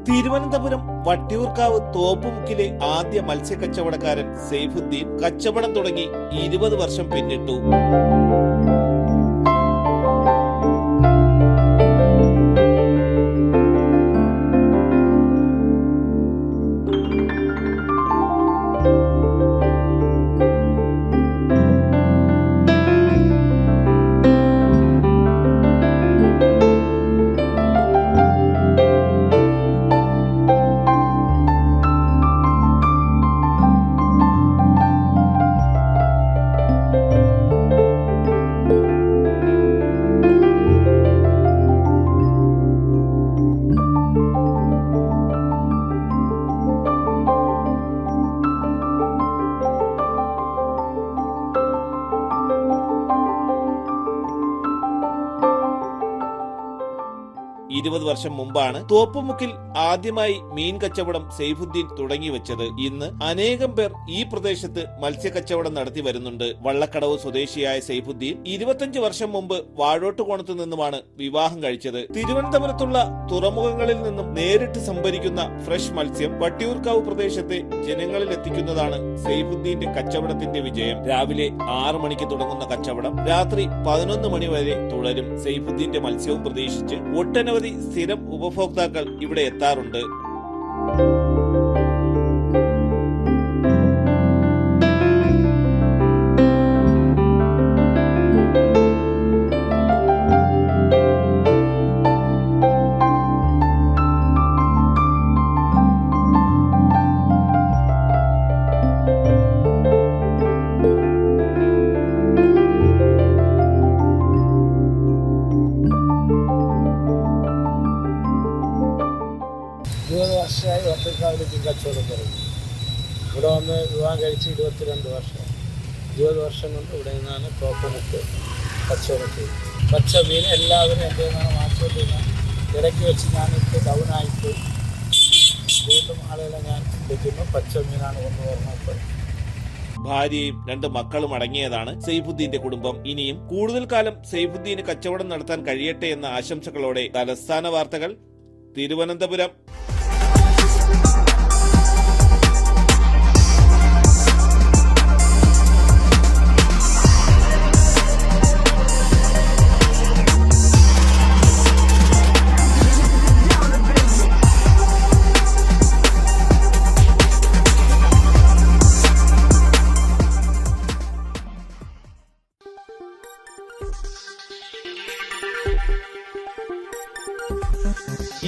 തിരുവനന്തപുരം വട്ടിയൂർക്കാവ് തോപ്പുമുക്കിലെ ആദ്യ മത്സ്യക്കച്ചവടക്കാരൻ സൈഫുദ്ദീൻ കച്ചവടം തുടങ്ങി 20 വർഷം പിന്നിട്ടു. ഇരുപത് വർഷം മുമ്പാണ് തോപ്പുമുക്കിൽ ആദ്യമായി മീൻ കച്ചവടം സൈഫുദ്ദീൻ തുടങ്ങി വെച്ചത്. ഇന്ന് അനേകം പേർ ഈ പ്രദേശത്ത് മത്സ്യക്കച്ചവടം നടത്തി വരുന്നുണ്ട്. വള്ളക്കടവ് സ്വദേശിയായ സൈഫുദ്ദീൻ 25 വർഷം മുമ്പ് വാഴോട്ടുകോണത്തു നിന്നുമാണ് വിവാഹം കഴിച്ചത്. തിരുവനന്തപുരത്തുള്ള തുറമുഖങ്ങളിൽ നിന്നും നേരിട്ട് സംഭരിക്കുന്ന ഫ്രഷ് മത്സ്യം വട്ടിയൂർക്കാവ് പ്രദേശത്തെ ജനങ്ങളിൽ എത്തിക്കുന്നതാണ് സൈഫുദ്ദീന്റെ കച്ചവടത്തിന്റെ വിജയം. രാവിലെ 6 മണിക്ക് തുടങ്ങുന്ന കച്ചവടം രാത്രി 11 മണി വരെ തുടരും. സൈഫുദ്ദീന്റെ മത്സ്യവും പ്രതീക്ഷിച്ച് ഒട്ടനവധി സ്ഥിരം ഉപഭോക്താക്കൾ ഇവിടെ എത്താറുണ്ട്. വർഷമായി വട്ടിയൂർക്കാവിൽ കച്ചവടം തുടങ്ങി. ഇവിടെ വന്ന് വിവാഹം കഴിച്ച് 22 വർഷം. 20 വർഷം കൊണ്ട് ഇവിടെ നിന്നാണ് തോപ്പുമുക്ക് കച്ചവടം ചെയ്തത്. പച്ച മീൻ എല്ലാവരും എൻ്റെ നിന്നാണ് വാങ്ങിച്ചുകൊണ്ടിരുന്നത്. ഇടയ്ക്ക് വെച്ച് ഞാനിപ്പോൾ ഡൗണായിട്ട് വീണ്ടും ആളുകളെ ഞാൻ വിളിക്കുന്നു. പച്ച മീനാണ് കൊണ്ടുവരുന്നത്. ഭാര്യയും 2 മക്കളും അടങ്ങിയതാണ് സൈഫുദ്ദീന്റെ കുടുംബം. ഇനിയും കൂടുതൽ കാലം സൈഫുദ്ദീന് കച്ചവടം നടത്താൻ കഴിയട്ടെ എന്ന ആശംസകളോടെ തലസ്ഥാന വാർത്തകൾ, തിരുവനന്തപുരം.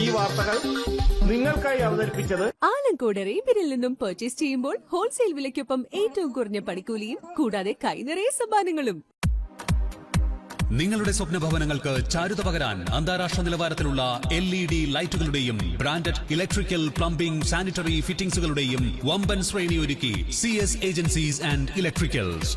ഈ വാർത്തകൾ നിങ്ങൾക്കായി അവതരിപ്പിച്ചത് ആലങ്കോട് റീബിനിൽ നിന്നും പർച്ചേസ് ചെയ്യുമ്പോൾ ഹോൾസെയിൽ വിലയ്ക്കൊപ്പം ഏറ്റവും കുറഞ്ഞ പണിക്കൂലിയും കൂടാതെ കൈനിറയെ സമ്മാനങ്ങളും. നിങ്ങളുടെ സ്വപ്ന ഭവനങ്ങൾക്ക് ചാരുത പകരാൻ അന്താരാഷ്ട്ര നിലവാരത്തിലുള്ള LED ലൈറ്റുകളുടെയും ബ്രാൻഡഡ് ഇലക്ട്രിക്കൽ, പ്ലംബിംഗ്, സാനിറ്ററി ഫിറ്റിംഗ്സുകളുടെയും വമ്പൻ ശ്രേണി ഒരുക്കി CS ഏജൻസീസ് ആൻഡ് ഇലക്ട്രിക്കൽസ്.